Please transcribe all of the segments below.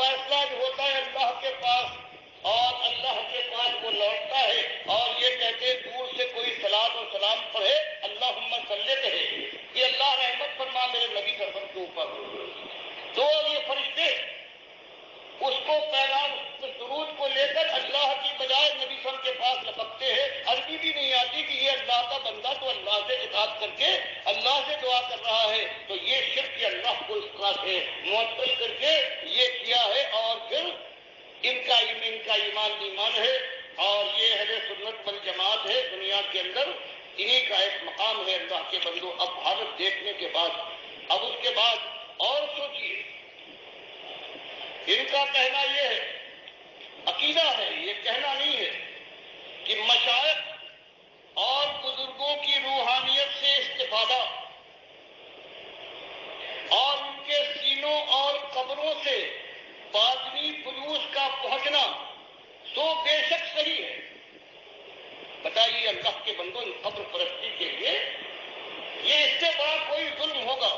فیصلہ جو ہوتا ہے اللہ کے پاس، اور اللہ کے پاس وہ لوٹتا ہے اور یہ کہتے دور سے کوئی صلاۃ و سلام پڑھے، اللہم صلی کہے کہ اللہ رحمت فرما میرے نبی کرم کے اوپر، تو یہ فرشتے اس کو پیغام درود کو لے کر اللہ کی بجائے نبی صلی اللہ علیہ وسلم کے پاس لپکتے ہیں۔ عربی بھی نہیں آتی کہ یہ اللہ کا بندہ تو اللہ سے اطاعت کر کے اللہ سے دعا کر رہا ہے، تو یہ شرک اللہ کو اس طرح سے معطل کر کے یہ کیا ہے، اور پھر ان کا ایمان ہے، اور یہ اہل سنت والجماعت ہے دنیا کے اندر، انہی کا ایک مقام ہے اللہ کے بندوں۔ اب حالت دیکھنے کے بعد اب اس کے بعد اور سوچیے، ان کا کہنا یہ ہے، عقیدہ ہے، یہ کہنا نہیں ہے کہ مشائخ اور بزرگوں کی روحانیت سے استفادہ اور ان کے سینوں اور قبروں سے باطنی فیوز کا پہنچنا سو بے شک صحیح ہے۔ بتائیے اللہ کے بندوں، ان قبر پرستی کے لیے یہ اس سے بڑا کوئی ظلم ہوگا؟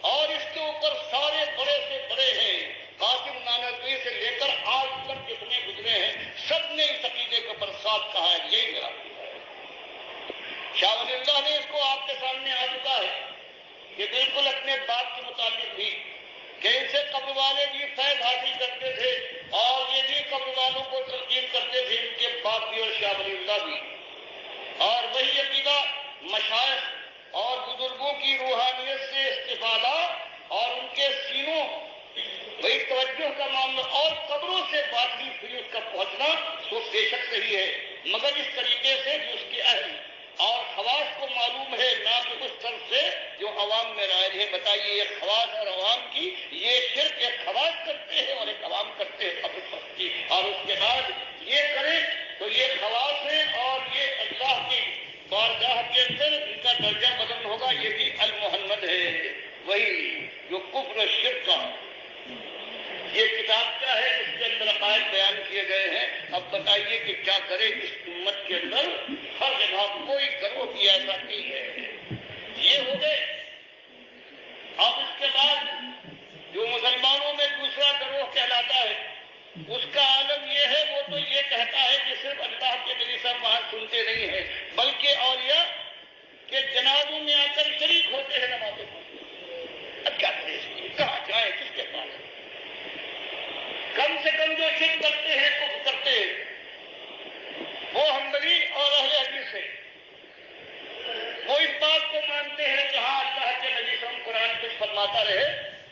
اور اس کے اوپر سارے بڑے سے بڑے ہیں، قاسم نانوتوی سے لے کر آج تک جتنے گزرے ہیں سب نے اس عقیدے کے اوپر ساتھ کہا ہے، یہی میرا عقیدہ ہے۔ شاہ ولی اللہ نے اس کو آپ کے سامنے آ چکا ہے کہ بالکل اپنے باپ کے متعلق بھی کہ ان سے قبر والے بھی فیض حاصل کرتے تھے اور یہ بھی قبر والوں کو تسلیم کرتے تھے، ان کے باپ بھی اور شاہ ولی اللہ بھی، اور وہی عقیدہ مشائخ اور بزرگوں کی روحانیت سے استفادہ اور ان کے سینوں وہی توجہ کا معاملہ اور قبروں سے باطنی فیوز کا پہنچنا سو بے شک صحیح ہے، مگر اس طریقے سے جو اس کے اہل اور خواص کو معلوم ہے، نہ کہ اس طرف سے جو عوام میں رائج ہے۔ بتائیے ایک خواص اور عوام کی یہ شرک، ایک خواص کرتے ہیں اور ایک عوام کرتے ہیں قبر پرستی، اور اس کے بعد یہ کریں تو یہ خواص ہے اور یہ اللہ کی بارگاہ کے اندر ان کا درجہ بدل ہوگا، یہ بھی المحمد ہے، وہی جو کفر شرک کا یہ کتاب کیا ہے، اس کے اندر عقائد بیان کیے گئے ہیں۔ اب بتائیے کہ کیا کرے اس امت کے اندر ہر جگہ کوئی گروہ بھی ایسا نہیں ہے۔ یہ ہو گئے۔ اب اس کے بعد جو مسلمانوں میں دوسرا گروہ کہلاتا ہے، اس کا عالم یہ ہے، وہ تو یہ کہتا ہے کہ صرف اللہ کے نبی صاحب وہاں سنتے نہیں ہیں بلکہ اولیاء کے جنازوں میں آ کر شریک ہوتے ہیں نمازوں میں۔ اب کیا کرے اس کی، کہاں جائیں، کس کے پاس؟ کم سے کم جو شرک کرتے ہیں کفر کرتے ہیں وہ حنبلی اور اہل حدیث ہیں، وہ اس بات کو مانتے ہیں کہ ہاں اللہ کے نبی صلی اللہ علیہ وسلم قرآن کچھ فرماتا رہے،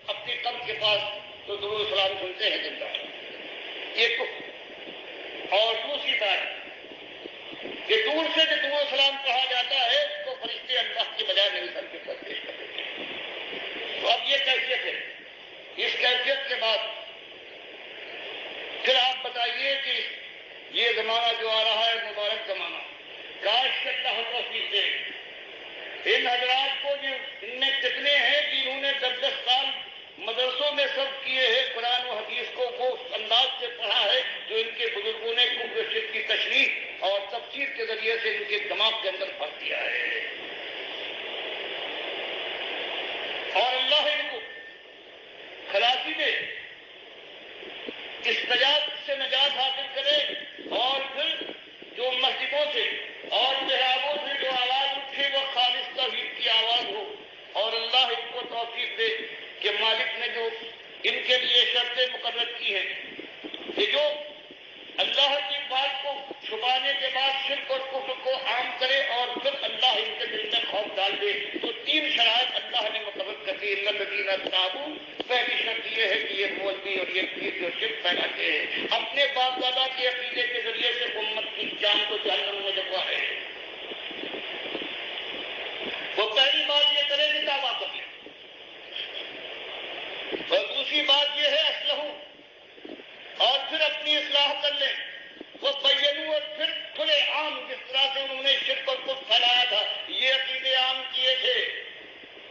اپنی قبر کے پاس تو درود و سلام سنتے ہیں زندہ، یہ کفر۔ اور دوسری بات کہ دور سے جو درود و سلام کہا جاتا ہے تو فرشتے اللہ کے بجائے نبی صلی اللہ علیہ وسلم کے پاس پیش کر دیتے ہیں۔ تو اب یہ کیفیت ہے۔ اس کیفیت کے بعد پھر آپ بتائیے کہ یہ زمانہ جو آ رہا ہے مبارک زمانہ، کاش کہ اللہ توفیق دے ان حضرات کو، جو ان میں کتنے ہیں جنہوں نے 10 سال مدرسوں میں سرو کیے ہیں، قرآن و حدیث کو وہ انداز سے پڑھا ہے جو ان کے بزرگوں نے کفر شرک کی تشریح اور تفسیر کے ذریعے سے ان کے دماغ کے اندر بھر دیا ہے، اور اللہ ان کو خلاصی دے، اس نجات سے نجات حاصل کرے، اور پھر جو مسجدوں سے اور محرابوں سے جو آواز اٹھے وہ خالص توحید کی آواز ہو، اور اللہ ان کو توفیق دے کہ مالک نے جو ان کے لیے شرطیں مقرر کی ہیں کہ جو اللہ کی بات کو چھپانے کے بعد شرک اور کفر کو عام کرے اور پھر اللہ ان کے دل میں خوف ڈال دے، تو 3 شرائط اللہ نے مقرر کر دی۔ الذین تابوا، پہلی شرط یہ ہے کہ یہ مولوی اور یہ پیر جو شرک پھیلاتے ہیں اپنے باپ دادا کے عقیدے کے ذریعے سے امت کی جان کو جہنم میں دبا ہے، وہ پہلی بات یہ کرے کہ توبہ کر لیں، اور دوسری بات یہ ہے اصلحوا، اور پھر اپنی اصلاح کر لیں، وہ بینوا، اور پھر کھلے عام جس طرح سے انہوں نے شرک اور کفر پھیلایا تھا یہ عقیدے عام کیے تھے،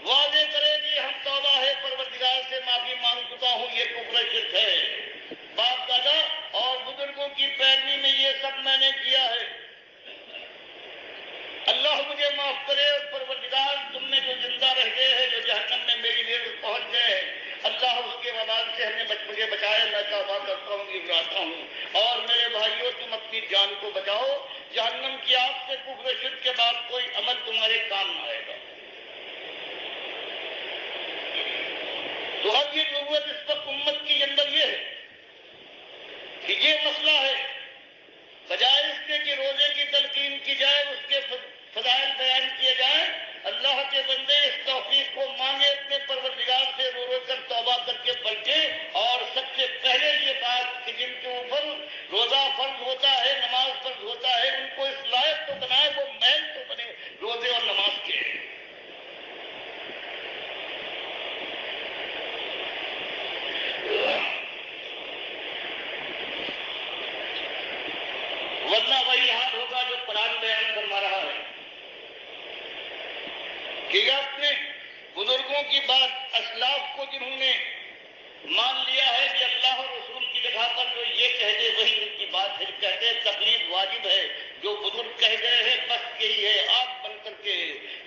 واضح کرے کہ ہم توبہ ہے پروردگار سے معافی مانگ چکا ہوں، یہ کفر شرک ہے، باپ دادا اور بزرگوں کی پیروی میں یہ سب میں نے کیا ہے، اللہ مجھے معاف کرے، اور پروردگار تم نے جو زندہ رہ گئے ہیں جو جہنم میں میری دیر پہنچ گئے ہیں، اللہ اس کے وبال سے ہمیں بچ مجھے بچائے، میں توبہ کرتا ہوں، گھبراتا ہوں۔ اور میرے بھائیوں، تم اپنی جان کو بچاؤ، جہنم کی آگ سے کفر و شرک کے بعد کوئی عمل تمہارے کام نہ آئے گا۔ تو اب یہ ضرورت اس وقت امت کے اندر یہ ہے کہ یہ مسئلہ ہے، بجائے اس کے کہ روزے کی تلقین کی جائے، اس کے فضائل بیان کیے جائیں، اللہ کے بندے اس توفیق کو مانگے اپنے پروردگار سے، رو رو کر توبہ کر کے پلٹے، اور سب سے پہلے یہ بات کہ جن کے اوپر روزہ فرض ہوتا ہے، نماز فرض ہوتا ہے، ان کو اس لائق تو بنائے، وہ محل تو بنے روزے اور نماز کے۔ ورنہ وہی حال ہوگا جو قرآن بیان فرما رہا ہے کہ اپنے بزرگوں کی بات، اسلاف کو جنہوں نے مان لیا ہے کہ اللہ اور رسول کی جگہ پر جو یہ کہہ دے وہی ان کی بات ہے، کہتے ہیں تقلید واجب ہے، جو بزرگ کہہ گئے ہیں بس یہی ہے، آپ بن کر کے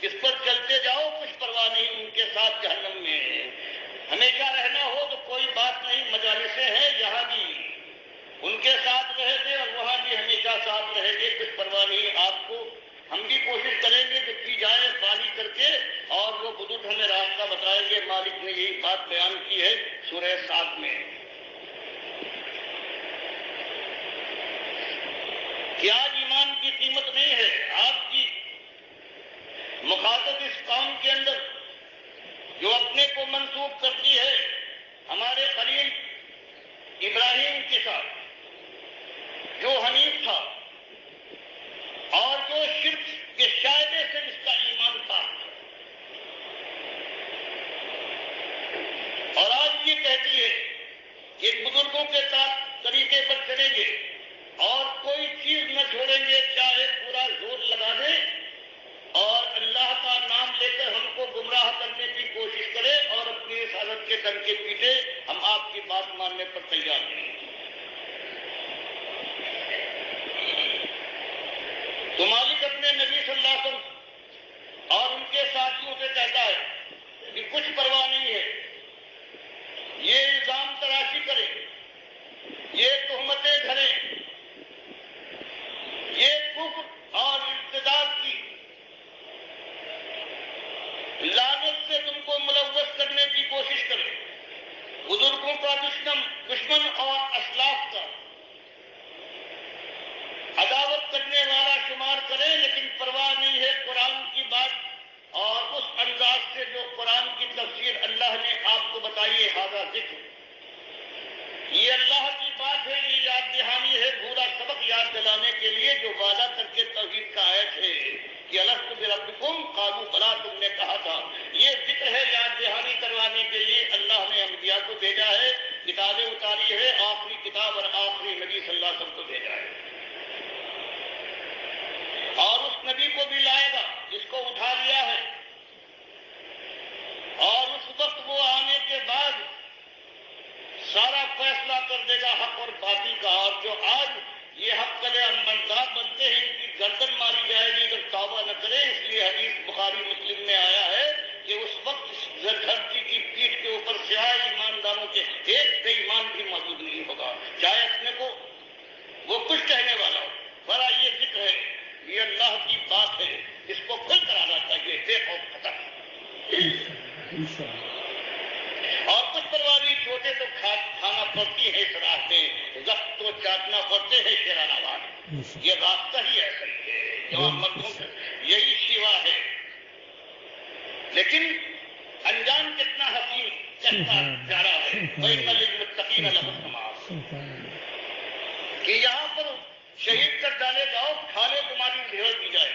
اس پر چلتے جاؤ، کچھ پرواہ نہیں، ان کے ساتھ جہنم میں ہمیشہ رہنا ہو تو کوئی بات نہیں، مجالسیں ہیں یہاں بھی ان کے ساتھ رہے تھے اور وہاں بھی ہمیشہ ساتھ رہے گے، کچھ پرواہ نہیں آپ کو۔ ہم بھی کوشش کریں گے کہ کی جائے بانی کر کے، اور وہ بزرگ ہمیں راستہ بتائیں گے۔ مالک نے یہی بات بیان کی ہے سورہ صاد میں کہ آج ایمان کی قیمت نہیں ہے، آپ کی مخاطب اس قوم کے اندر جو اپنے کو منسوب کرتی ہے ہمارے خلیل ابراہیم کے ساتھ، جو حنیف تھا اور جو شرک کے شائبے سے جس کا ایمان تھا، اور آج یہ کہتی ہے کہ بزرگوں کے ساتھ طریقے پر چلیں گے اور کوئی چیز نہ چھوڑیں گے، چاہے پورا زور لگا دیں اور اللہ کا نام لے کر ہم کو گمراہ کرنے کی کوشش کرے اور اپنی رسالت کے ڈنکے پیٹے، ہم آپ کی بات ماننے پر تیار ہیں۔ تو مالک اپنے نبی صلی اللہ علیہ وسلم اور ان کے ساتھیوں سے کہتا ہے کہ کچھ پرواہ نہیں ہے، یہ الزام تراشی کرے، یہ تہمتیں دھریں، یہ کفر اور ارتداد کی لعنت سے تم کو ملوث کرنے کی کوشش کرے، بزرگوں کا دشمن اور اسلاف کا عداوت کرنے والا شمار کرے، لیکن پرواہ نہیں ہے قرآن کی بات اور اس انداز سے جو قرآن کی تفسیر اللہ نے آپ کو بتائی ہے، ھذا ذکر، یہ اللہ کی بات ہے، یہ یاد دہانی ہے، پورا سبق یاد دلانے کے لیے جو وعدہ کر کے توحید کا آیت ہے کہ الست بربکم قالوا بلی، تم نے کہا تھا، یہ ذکر ہے یاد دہانی کروانے کے لیے اللہ نے انبیاء کو بھیجا ہے، کتابیں اتاری ہے، آخری کتاب اور آخری نبی صلی اللہ علیہ وسلم کو بھیجا ہے، اور اس نبی کو بھی لائے گا جس کو اٹھا لیا ہے، اور اس وقت وہ آنے کے بعد سارا فیصلہ کر دے گا حق اور باطل کا، اور جو آج یہ حق کلے منصاف بنتے ہیں ان کی گردن ماری جائے گی اگر توبہ نہ کرے، اس لیے حدیث بخاری مسلم میں آیا ہے کہ اس وقت دھرتی کی پیٹھ کے اوپر سیاہ ایمانداروں کے ایک بے ایمان بھی موجود نہیں ہوگا، چاہے اپنے کو وہ کچھ کہنے والا ہو۔ بڑا یہ ذکر ہے، یہ اللہ کی بات ہے، اس کو کھل کر آنا چاہیے، بے خوف ختم، اور کچھ پرواہ نہیں، چھوٹے تو کھانا پڑتی ہے اس راستے، زخم تو چاٹنا پڑتے ہیں شیرانہ باد، یہ راستہ ہی ایسا ہی ہے، جوان مردوں کا یہی شیوا ہے، لیکن انجام کتنا حسین کتنا پیارا ہے، وَإِنَّ لِلْمُتَّقِينَ لَحُسْنَ مآب، کہ یہاں پر شہید کر ڈالے جاؤ، کھالے تمہاری بھیڑ دی جائے،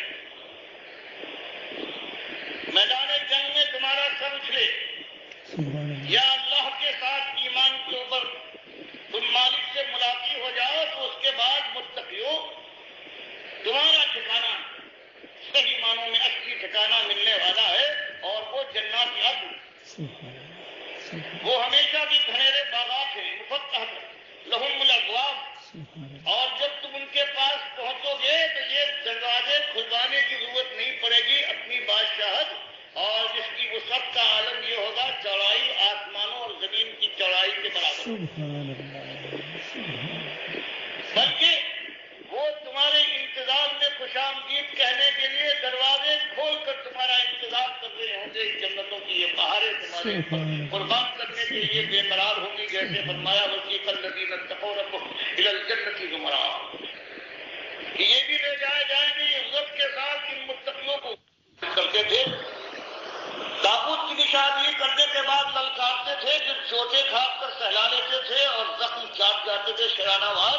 میدان جنگ میں تمہارا سر اچھلے، یا اللہ کے ساتھ ایمان کے اوپر تم مالک سے ملاقات ہو جاؤ، تو اس کے بعد متقیوں تمہارا ٹھکانہ صحیح معنوں میں اصلی ٹھکانہ ملنے والا ہے، اور وہ جنات عدن، وہ ہمیشہ کی گھنیرے باغات ہیں، مفتحۃ لہم الابواب، اور جب تم ان کے پاس پہنچو گے تو یہ دروازے کھلوانے کی ضرورت نہیں پڑے گی، اپنی بادشاہت اور جس کی وسعت کا عالم یہ ہوگا، چوڑائی آسمانوں اور زمین کی چوڑائی کے برابر بلکہ وہ تمہارے انتظار میں خوش آمدید کہنے کے لیے دروازے کھول کر تمہارا انتظار کر رہے ہوں گے. جنتوں کی یہ بہاریں تمہارے قربان کرنے کے لیے بے قرار ہوں گی. جیسے فرمایا وسیق الذین اتقوا ربهم الی الجنۃ زمرا، یہ بھی لے جائے جائیں گے عزت کے ساتھ ان متقیوں کو کرتے تھے. تابوت کی نشاندہی کرنے کے بعد للکارتے تھے، پھر چوٹے کھا کر سہلا لیتے تھے اور زخم چاٹ جاتے تھے شرانہ وار،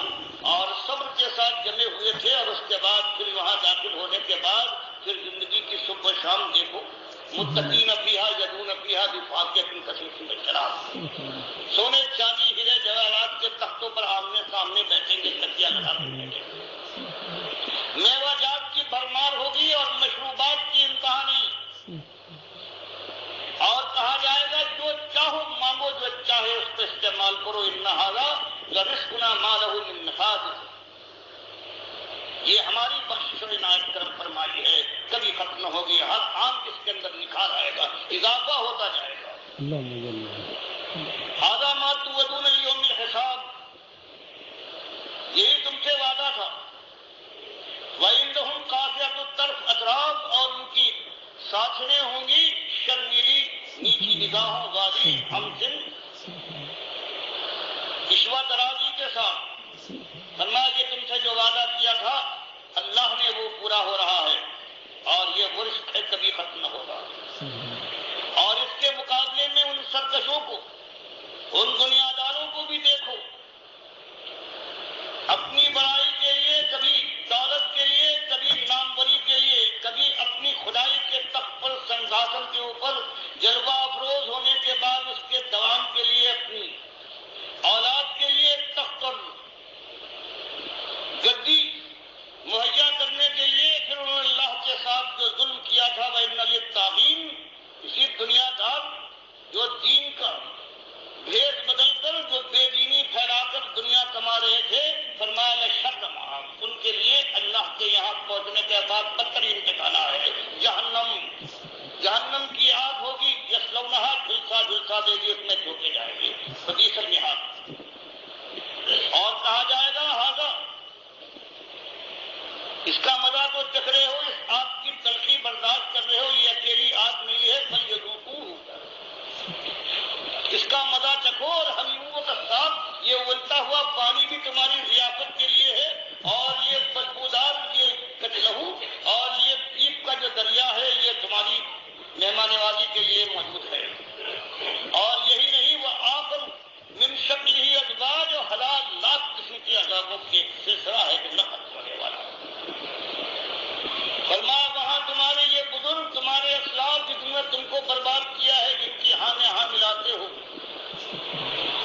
اور صبر کے ساتھ جمے ہوئے تھے. اور اس کے بعد پھر وہاں داخل ہونے کے بعد پھر زندگی کی صبح و شام دیکھو. متقین فیہا یدعون فیہا بفاکہۃ کثیرۃ من الشراب، سونے چاندی ہیرے جواہرات کے تختوں پر آمنے سامنے بیٹھیں گے، تکیہ لگا کر بیٹھیں گے. میوہ جات کی بھرمار ہوگی اور مشروبات کی انتہا نہیں. اور کہا جائے گا جو چاہو مانگو، جو چاہے اس پہ استعمال کرو. ان ھذا لرزقنا ما لہ من نفاد، یہ ہماری بخشش و عنایت کرم فرمائی ہے، کبھی ختم نہ ہوگی. ہر آن اس کے اندر نکھار آئے گا، اضافہ ہوتا جائے گا. ھذا ما توعدون لیوم الحساب، یہی تم سے وعدہ تھا. وَعِندَهُمْ قَاصِرَةُ الطَّرْفِ اطراف، اور ان کی ساتھنیں ہوں گی شرمیلی نیچی نگاہوں والی ہمسن عشوہ درازی کے ساتھ. فرمایا یہ تم سے جو وعدہ کیا تھا اللہ نے وہ پورا ہو رہا ہے، اور یہ ورث ہے کبھی ختم نہ ہوگا. اور اس کے مقابلے میں ان سرکشوں کو، ان دنیا داروں کو بھی دیکھو، اپنی بڑائی کے لیے، کبھی دولت کے لیے، کبھی ناموری کے لیے، کبھی اپنی خدائی کے تخت پر سنگھاسن کے اوپر جلوہ افروز ہونے کے بعد اس کے دوام کے لیے اپنی اولاد کے لیے تخت اور گدی مہیا کرنے کے لیے پھر انہوں نے اللہ کے ساتھ جو ظلم کیا تھا وَإِنَّ لِلطَّاغِينَ، اسی دنیا دار جو دین کا بھیس بدل کر، جو بے دینی پھیلا کر دنیا کما رہے تھے، فرمایا لشر مآب، ان کے لیے اللہ کے یہاں پہنچنے کے بعد بدترین ٹھکانہ ہے جہنم. جہنم کی آگ ہوگی، یصلونھا، جھلسا جھلسا دے گی، اس میں جھونکے جائیں گے. بئس المہاد. اور کہا جائے گا ھذا، اس کا مزہ تو چکھ رہے ہو، اس آگ کی تلخی برداشت کر رہے ہو، یہ اکیلی آگ نہیں ہے، فلیذوقوہ، اس کا مزہ چکھو. اور حمیموں کا ساتھ یہ اولتا ہوا پانی بھی تمہاری ضیافت کے لیے ہے، اور یہ بدبودار یہ کٹلہو اور یہ پیپ کا جو دریا ہے یہ تمہاری مہمان نوازی کے لیے موجود ہے. اور یہی نہیں، وہ آخر من شکلہ ازواج، و ہزار لاکھ قسم کے عذابوں کے سلسلہ ہے کہ نہ ختم ہونے والا. فرمایا وہاں تمہارے یہ بزرگ، تمہارے اسلاف جنہوں نے تم کو برباد کیا ہے، جن کی ہاں میں ہاں ملاتے ہو،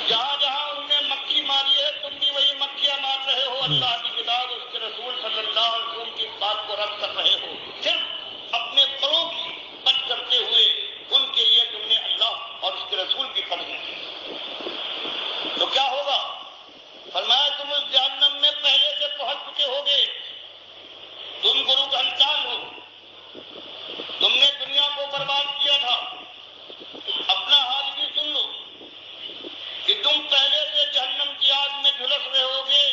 جہاں جہاں ان نے مکھی ماری ہے تم بھی وہی مکھیاں مار رہے ہو. اللہ کی کتاب، اس کے رسول صلی اللہ علیہ وسلم کی بات کو رد کر رہے ہو، صرف اپنے بڑوں کی بد کرتے ہوئے ان کے لیے تم نے اللہ اور اس کے رسول کی قدر کی. تو کیا ہوگا؟ فرمایا تم اس جہنم میں پہلے سے پہنچ چکے ہوگے. تم گرو گھنٹال ہو، تم نے دنیا کو برباد کیا تھا. اپنا حال بھی سن لو کہ تم پہلے سے جہنم کی آگ میں جھلس رہے ہوگے.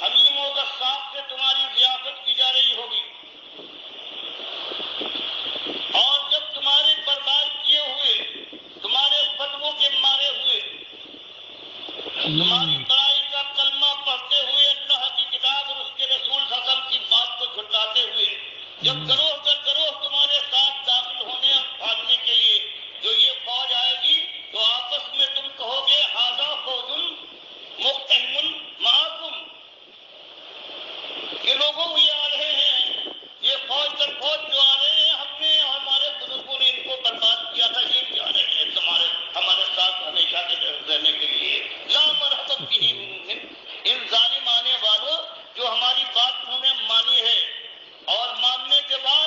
حمیموں کا ساتھ سے تمہاری ضیافت کی جا رہی ہوگی، اور جب تمہارے برباد کیے ہوئے، تمہارے فتووں کے مارے ہوئے، تمہاری بڑائی کا کلمہ پڑھتے ہوئے، اللہ کی کتاب اور اس کے رسول صلی اللہ علیہ وسلم کی بات کو جھٹلاتے ہوئے جب گروہ در گروہ تمہارے ساتھ داخل ہونے اور بھاگنے کے لیے جو یہ فوج آئے گی، تو آپس میں تم کہو گے ھذا فوج مقتحم معکم، کہ لوگوں یہ آ رہے ہیں، یہ فوج در فوج جو آ رہے ہیں، ہم نے ہمارے بزرگوں نے ان کو برباد کیا تھا، یہ بھی آ رہے ہیں ہمارے ساتھ ہمیشہ کے رہنے کے لیے. لا مرحبا بہم، ان ظالم آنے والوں جو ہماری بات انہوں نے مانی ہے، اور ماننے کے بعد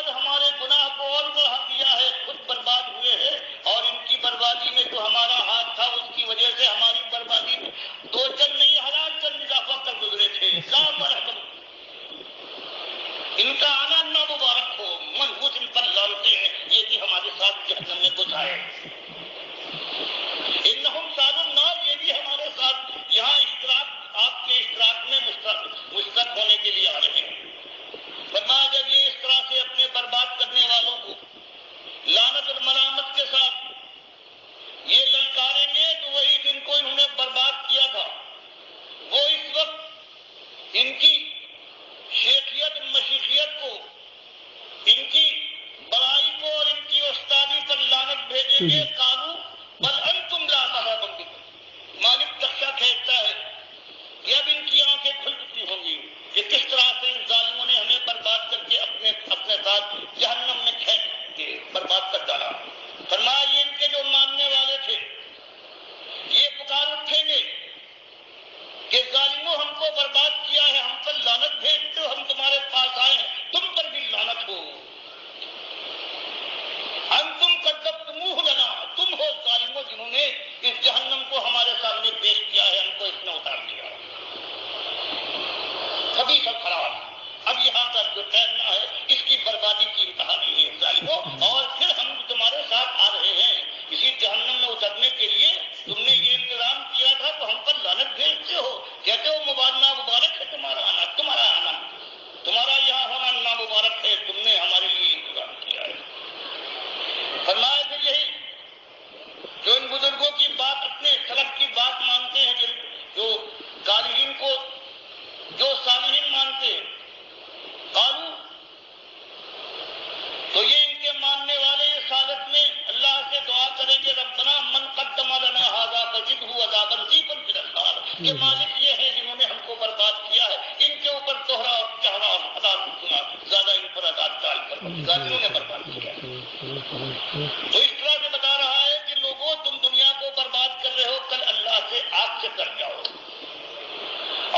کے مالک یہ ہیں جنہوں نے ہم کو برباد کیا ہے. ان کے اوپر دوہرا اور چہرا اور عذاب سنا زیادہ ان پر عذاب ڈال کر جنہوں نے برباد کیا. تو اس طرح سے بتا رہا ہے کہ لوگوں تم دنیا کو برباد کر رہے ہو, کل اللہ سے آگ سے ڈر جاؤ.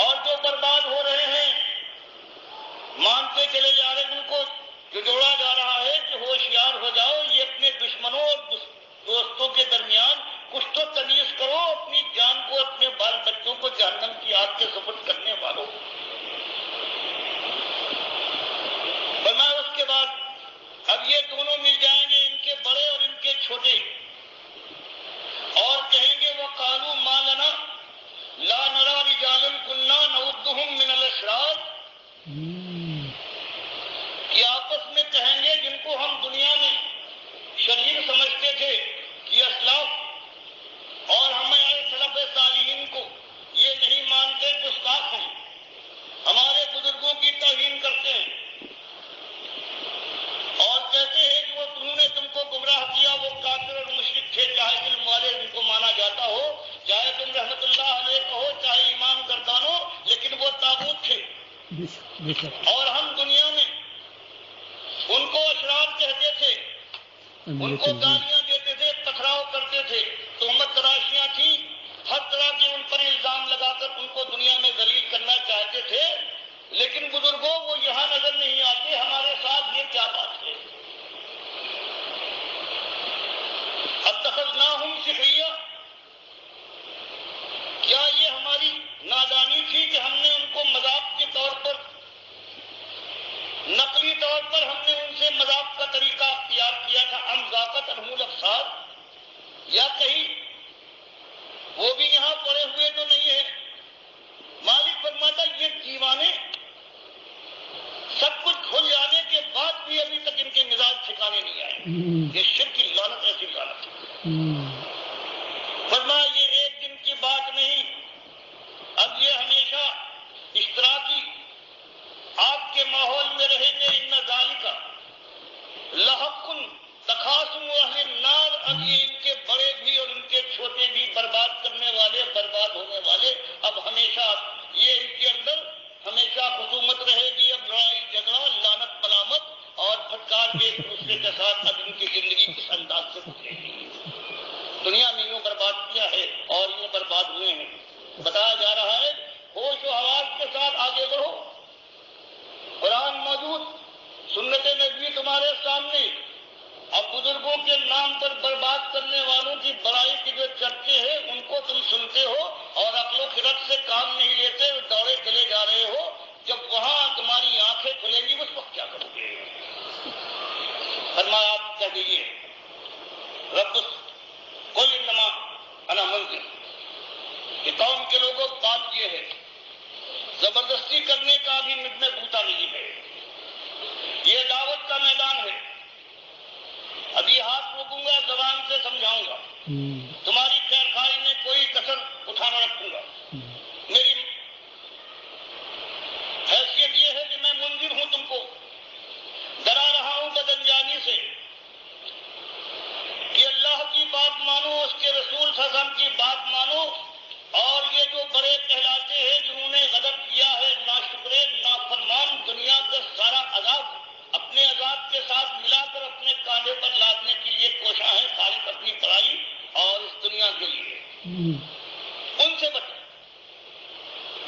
اور جو برباد ہو رہے ہیں مانتے چلے جا رہے ہیں, ان کو جو جوڑا جا رہا ہے کہ ہوشیار ہو جاؤ, یہ اپنے دشمنوں اور دوستوں کے درمیان کچھ تو تمیز کرو, اپنی جان کو اپنے بال بچوں کو جہنم کی آگ کے سپرد کرنے والوں. فرمایا اس کے بعد اب یہ دونوں مل جائیں گے, ان کے بڑے اور ان کے چھوٹے, اور کہیں گے وقالوا ما لنا لا نرى رجالا كنا نعدهم من الاشرار, کہ آپس میں کہیں گے جن کو ہم دنیا میں شریر سمجھتے تھے کہ اسلاف اور ہمارے سلف صالحین کو یہ نہیں مانتے, گستاخ ہیں, ہمارے بزرگوں کی توہین کرتے ہیں, اور کہتے ہیں کہ وہ انہوں نے تم کو گمراہ کیا, وہ کافر اور مشرک تھے, چاہے علم والے ان کو مانا جاتا ہو, چاہے تم رحمت اللہ علیہ کہو, چاہے ایمان گردانو, لیکن وہ تاغوت تھے. اور ہم دنیا میں ان کو اشراف کہتے تھے, ان کو گالیاں دیتے تھے, پتھراؤ کرتے تھے, تہمت تراشیاں تھیں, ہر طرح کے ان پر الزام لگا کر ان کو دنیا میں ذلیل کرنا چاہتے تھے. لیکن بزرگوں وہ یہاں نظر نہیں آتے, ہمارے ساتھ یہ کیا بات ہے؟ اتخذناہم سخریا, کیا یہ ہماری نادانی تھی کہ ہم نے ان کو مذاق کے طور پر, نقلی طور پر ہم نے ان سے مذاق کا طریقہ اختیار کیا تھا؟ ام ذاقت عنہم الابصار, یا کہیں وہ بھی یہاں پڑے ہوئے تو نہیں ہے؟ مالک فرماتا یہ دیوانے سب کچھ کھل جانے کے بعد بھی ابھی تک ان کے مزاج ٹھکانے نہیں آئے. یہ شرک کی لعنت ایسی لعنت ہے. فرمایا یہ ایک دن کی بات نہیں, اب یہ ہمیشہ اشتراکی آپ کے ماحول میں رہیں گے. ان ذالک لحق تخاصم اہل النار, اب یہ ان کے بڑے بھی اور ان کے چھوٹے بھی برباد کرنے والے, برباد ہونے والے, اب ہمیشہ یہ ان کے اندر ہمیشہ خصومت رہے گی. اب لڑائی جھگڑا, لعنت ملامت اور پھٹکار کے ایک دوسرے کے ساتھ اب ان کی زندگی کس انداز سے گزرے گی. دنیا میں یوں برباد کیا ہے اور یوں برباد ہوئے ہیں. بتایا جا رہا ہے ہوش و حواس کے ساتھ آگے بڑھو, قرآن موجود, سنت نبی تمہارے سامنے. اب بزرگوں کے نام پر برباد کرنے والوں کی بڑائی کی جو چرچے ہیں ان کو تم سنتے ہو اور عقل و خرد سے کام نہیں لیتے, دوڑے چلے جا رہے ہو. جب وہاں تمہاری آنکھیں کھلیں گی اس وقت کیا کرو گے؟ فرمایا آپ کہہ دیجیے رب کوئی انما انا منذر, کہ قوم کے لوگوں بات یہ ہے زبردستی کرنے کا بھی مجھ میں بوتا نہیں ہے, یہ دعوت کا میدان ہے. ابھی ہاتھ روکوں گا, زبان سے سمجھاؤں گا, تمہاری خیر خواہی میں کوئی کسر اٹھانا رکھوں گا. میری حیثیت یہ ہے کہ میں منذر ہوں, تم کو ڈرا رہا ہوں بدانجانی سے کہ اللہ کی بات مانو, اس کے رسول صلی اللہ علیہ وسلم کی بات مانو. اور یہ جو بڑے کہلاتے ہیں جنہوں نے غضب کیا ہے, ناشکرے, نافرمان, دنیا کا سارا عذاب اپنے عذاب کے ساتھ ملا کر اپنے کاندھے پر لادنے کے لیے کوشاں ہیں, خالق اپنی پڑھائی اور اس دنیا کے لیے, ان سے بچو.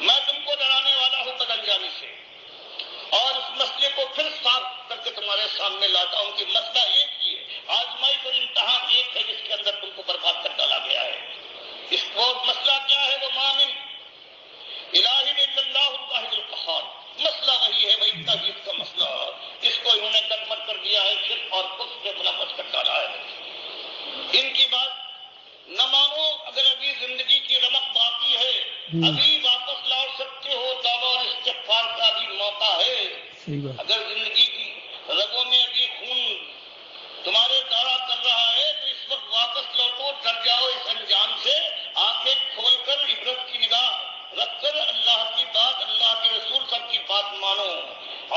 میں تم کو ڈرانے والا ہوں بدانجانی سے, اور اس مسئلے کو پھر صاف کر کے تمہارے سامنے لاتا ہوں کہ مسئلہ ایک ہی ہے, آزمائش اور امتحان ایک ہے جس کے اندر تم کو برباد کر ڈالا گیا ہے. اس کو مسئلہ کیا ہے؟ وہ مامن الہ الا اللہ الواحد القہار, مسئلہ وہی ہے, وہی توحید کا مسئلہ. اس کو انہوں نے دگمگ کر دیا ہے, شرک اور کفر سے ملوث کر ڈالا ہے. ان کی بات نہ مانو. اگر ابھی زندگی کی رمق باقی ہے, ابھی واپس لوٹ سکتے ہو, توبہ اور استغفار کا بھی موقع ہے. اگر زندگی کی رگوں میں ابھی خون تمہارے دورہ کر رہا ہے تو اس وقت واپس لوٹو, ڈر جاؤ اس انجام سے. آنکھیں کھول کر عبرت کی نگاہ رکھ کر اللہ کی بات, اللہ کے رسول سب کی بات مانو.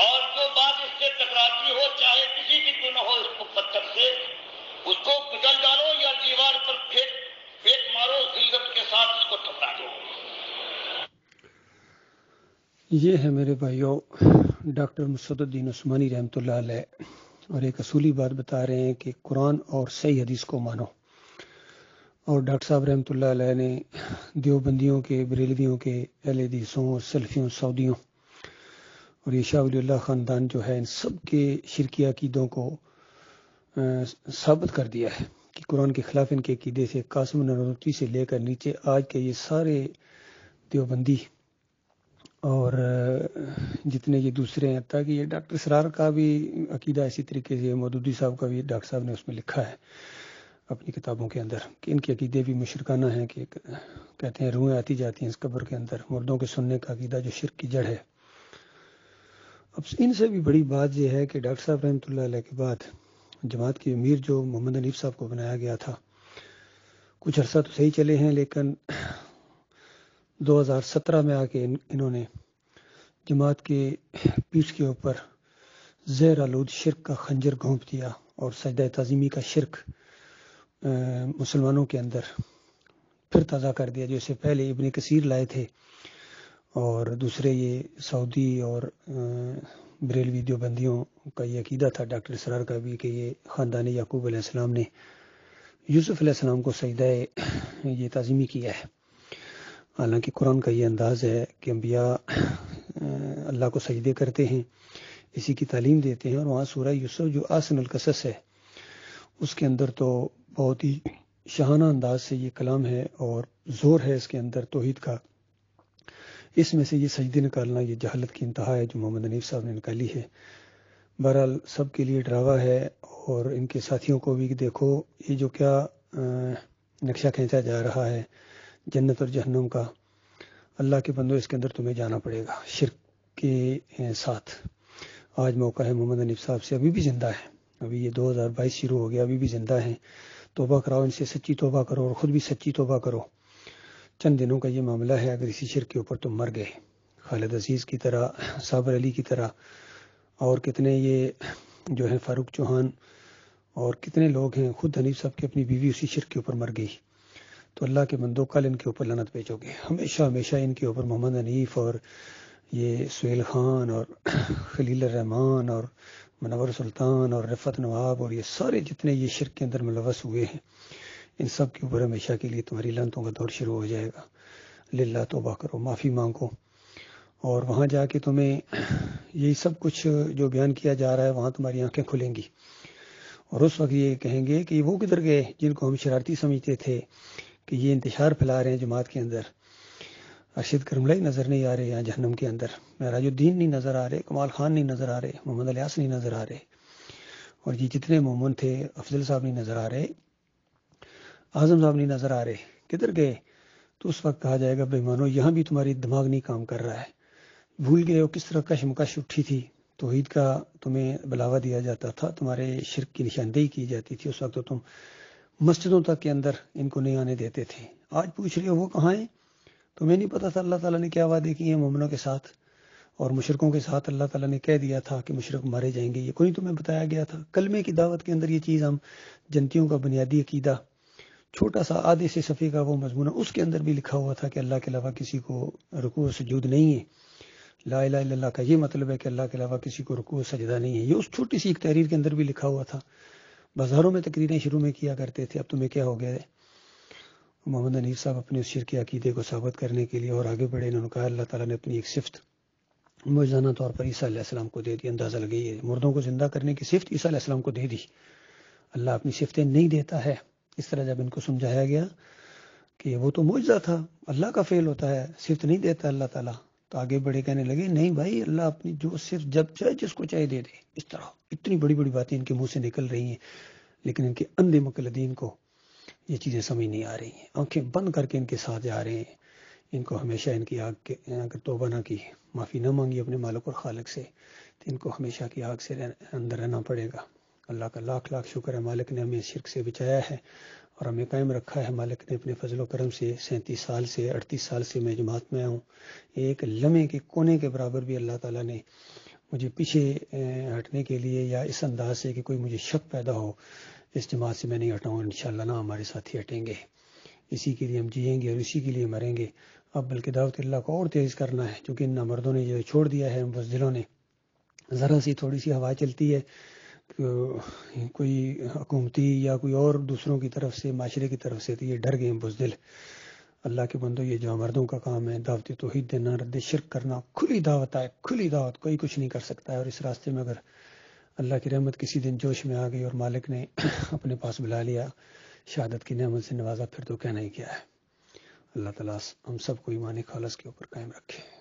اور جو بات اس سے ٹکراتی ہو, چاہے کسی کی کیوں نہ ہو, اس کو پتھر سے اس کو کچل ڈالو یا دیوار پر پھینک مارو, ذلت کے ساتھ اس کو ٹکرا دو. یہ ہے میرے بھائیوں ڈاکٹر مسعد الدین عثمانی رحمۃ اللہ علیہ، اور ایک اصولی بات بتا رہے ہیں کہ قرآن اور صحیح حدیث کو مانو۔ اور ڈاکٹر صاحب رحمۃ اللہ علیہ نے دیوبندیوں کے، بریلویوں کے، اہل حدیثوں اور سلفیوں، سعودیوں اور یہ شاہ ولی اللہ خاندان جو ہے، ان سب کے شرکی عقیدوں کو ثابت کر دیا ہے کہ قرآن کے خلاف ان کے عقیدے سے قاسم نانوتوی سے لے کر نیچے آج کے یہ سارے دیوبندی اور جتنے یہ دوسرے ہیں، تاکہ یہ ڈاکٹر اسرار کا بھی عقیدہ اسی طریقے سے، مودودی صاحب کا بھی ڈاکٹر صاحب نے اس میں لکھا ہے اپنی کتابوں کے اندر کہ ان کے عقیدے بھی مشرکانہ ہیں، کہ کہتے ہیں روحیں آتی جاتی ہیں اس قبر کے اندر، مردوں کے سننے کا عقیدہ جو شرک کی جڑ ہے۔ اب ان سے بھی بڑی بات یہ ہے کہ ڈاکٹر صاحب رحمۃ اللہ علیہ کے بعد جماعت کے امیر جو محمد حنیف صاحب کو بنایا گیا تھا، کچھ عرصہ تو صحیح چلے ہیں، لیکن 2017 میں آ کے انہوں نے جماعت کے پیٹھ کے اوپر زہر آلود شرک کا خنجر گھونپ دیا اور سجدہ تعظیمی کا شرک مسلمانوں کے اندر پھر تازہ کر دیا، جو اس سے پہلے ابن کثیر لائے تھے، اور دوسرے یہ سعودی اور بریلوی دیوبندیوں کا یہ عقیدہ تھا، ڈاکٹر اسرار کا بھی، کہ یہ خاندان یعقوب علیہ السلام نے یوسف علیہ السلام کو سجدہ یہ تعظیمی کیا ہے۔ حالانکہ قرآن کا یہ انداز ہے کہ انبیاء اللہ کو سجدے کرتے ہیں، اسی کی تعلیم دیتے ہیں، اور وہاں سورہ یوسف جو آسن القصص ہے اس کے اندر تو بہت ہی شاہانہ انداز سے یہ کلام ہے اور زور ہے اس کے اندر توحید کا۔ اس میں سے یہ سجدے نکالنا یہ جہالت کی انتہا ہے جو محمد حنیف صاحب نے نکالی ہے۔ بہرحال سب کے لیے ڈراوا ہے، اور ان کے ساتھیوں کو بھی دیکھو یہ جو کیا نقشہ کھینچا جا رہا ہے جنت اور جہنم کا۔ اللہ کے بندو، اس کے اندر تمہیں جانا پڑے گا شرک کے ساتھ۔ آج موقع ہے محمد حنیف صاحب سے، ابھی بھی زندہ ہے، ابھی یہ 2022 شروع ہو گیا، ابھی بھی زندہ ہیں۔ توبہ کراؤ ان سے، سچی توبہ کرو، اور خود بھی سچی توبہ کرو۔ چند دنوں کا یہ معاملہ ہے، اگر اسی شرک کے اوپر تم مر گئے، خالد عزیز کی طرح، صابر علی کی طرح، اور کتنے یہ جو ہیں فاروق چوہان اور کتنے لوگ ہیں، خود حنیف صاحب کی اپنی بیوی اسی شرک کے اوپر مر گئی، تو اللہ کے بندو کل ان کے اوپر لعنت بھیجو گے۔ ہمیشہ ہمیشہ ان کے اوپر محمد حنیف اور یہ سہیل خان اور خلیل الرحمان اور منور سلطان اور رفعت نواب اور یہ سارے جتنے یہ شرک کے اندر ملوث ہوئے ہیں، ان سب کے اوپر ہمیشہ کے لیے تمہاری لعنتوں کا دور شروع ہو جائے گا۔ للہ توبہ کرو، معافی مانگو، اور وہاں جا کے تمہیں یہی سب کچھ جو بیان کیا جا رہا ہے وہاں تمہاری آنکھیں کھلیں گی، اور اس وقت یہ کہیں گے کہ وہ کدھر گئے جن کو ہم شرارتی سمجھتے تھے کہ یہ انتشار پھیلا رہے ہیں جماعت کے اندر۔ ارشد کرملائی نظر نہیں آ رہے یہاں جہنم کے اندر، معراج الدین نہیں نظر آ رہے، کمال خان نہیں نظر آ رہے، محمد الیاس نہیں نظر آ رہے، اور یہ جتنے مومن تھے، افضل صاحب نہیں نظر آ رہے، اعظم صاحب نہیں نظر آ رہے، کدھر گئے؟ تو اس وقت کہا جائے گا بے مانو، یہاں بھی تمہاری دماغ نہیں کام کر رہا ہے، بھول گئے ہو کس طرح کشمکش اٹھی تھی، توحید کا تمہیں بلاوا دیا جاتا تھا، تمہارے شرک کی نشاندہی کی جاتی تھی، اس وقت تو تم مسجدوں تک کے اندر ان کو نہیں آنے دیتے تھے۔ آج پوچھ رہے ہو وہ کہاں ہیں؟ تمہیں نہیں پتا تھا اللہ تعالیٰ نے کیا وعدے کیے ہیں مومنوں کے ساتھ، اور مشرکوں کے ساتھ اللہ تعالیٰ نے کہہ دیا تھا کہ مشرک مارے جائیں گے، یہ کوئی تمہیں بتایا گیا تھا؟ کلمے کی دعوت کے اندر یہ چیز ہم جنتیوں کا بنیادی عقیدہ، چھوٹا سا آدھے سے صفحے کا وہ مضمون، اس کے اندر بھی لکھا ہوا تھا کہ اللہ کے علاوہ کسی کو رکوع و سجود نہیں ہے۔ لا الہ الا اللہ کا یہ مطلب ہے کہ اللہ کے علاوہ کسی کو رکوع و سجدہ نہیں ہے، یہ اس چھوٹی سی ایک تحریر کے اندر بھی لکھا ہوا تھا۔ بازاروں میں تقریریں شروع میں کیا کرتے تھے، اب تمہیں کیا ہو گیا ہے؟ محمد حنیف صاحب اپنے اس شرک عقیدے کو ثابت کرنے کے لیے اور آگے بڑھے، انہوں نے کہا اللہ تعالیٰ نے اپنی ایک صفت معجزانہ طور پر عیسیٰ علیہ السلام کو دے دی۔ اندازہ لگائیے، مردوں کو زندہ کرنے کی صفت عیسیٰ علیہ السلام کو دے دی۔ اللہ اپنی صفتیں نہیں دیتا ہے۔ اس طرح جب ان کو سمجھایا گیا کہ وہ تو معجزہ تھا، اللہ کا فعل ہوتا ہے، صفت نہیں دیتا اللہ تعالیٰ، تو آگے بڑھے کہنے لگے نہیں بھائی، اللہ اپنی جو صفت جب چاہے جس کو چاہے دے دے۔ اس طرح اتنی بڑی بڑی باتیں ان کے منہ سے نکل رہی ہیں، لیکن ان کے اندھے مقلدین کو یہ چیزیں سمجھ نہیں آ رہی ہیں، آنکھیں بند کر کے ان کے ساتھ جا رہے ہیں۔ ان کو ہمیشہ ان کی آگ کے، اگر توبہ نہ کی، معافی نہ مانگی اپنے مالک اور خالق سے، تو ان کو ہمیشہ کی آگ سے اندر رہنا پڑے گا۔ اللہ کا لاکھ لاکھ شکر ہے، مالک نے ہمیں شرک سے بچایا ہے اور ہمیں قائم رکھا ہے۔ مالک نے اپنے فضل و کرم سے 37 سال سے 38 سال سے میں جماعت میں ہوں، ایک لمحے کے کونے کے برابر بھی اللہ تعالیٰ نے مجھے پیچھے ہٹنے کے لیے یا اس انداز سے کہ کوئی مجھے شک پیدا ہو اس جماعت سے میں نہیں ہٹاؤں، انشاءاللہ نہ ہمارے ساتھی ہٹیں گے۔ اسی کے لیے ہم جئیں گے اور اسی کے لیے مریں گے. اب بلکہ دعوت اللہ کو اور تیز کرنا ہے، چونکہ ان مردوں نے جو چھوڑ دیا ہے بزدلوں نے. ذرا سی تھوڑی سی ہوا چلتی ہے، کوئی حکومتی یا کوئی اور دوسروں کی طرف سے، معاشرے کی طرف سے، تو یہ ڈر گئے بزدل. اللہ کے بندو، یہ جو مردوں کا کام ہے دعوت توحید دینا، رد شرک کرنا، کھلی دعوت ہے، کھلی دعوت، کوئی کچھ نہیں کر سکتا ہے. اور اس راستے میں اگر اللہ کی رحمت کسی دن جوش میں آ گئی اور مالک نے اپنے پاس بلا لیا، شہادت کی نعمت سے نوازا، پھر تو کہنا ہی کیا ہے. اللہ تعالیٰ ہم سب کو ایمان خالص کے اوپر قائم رکھے.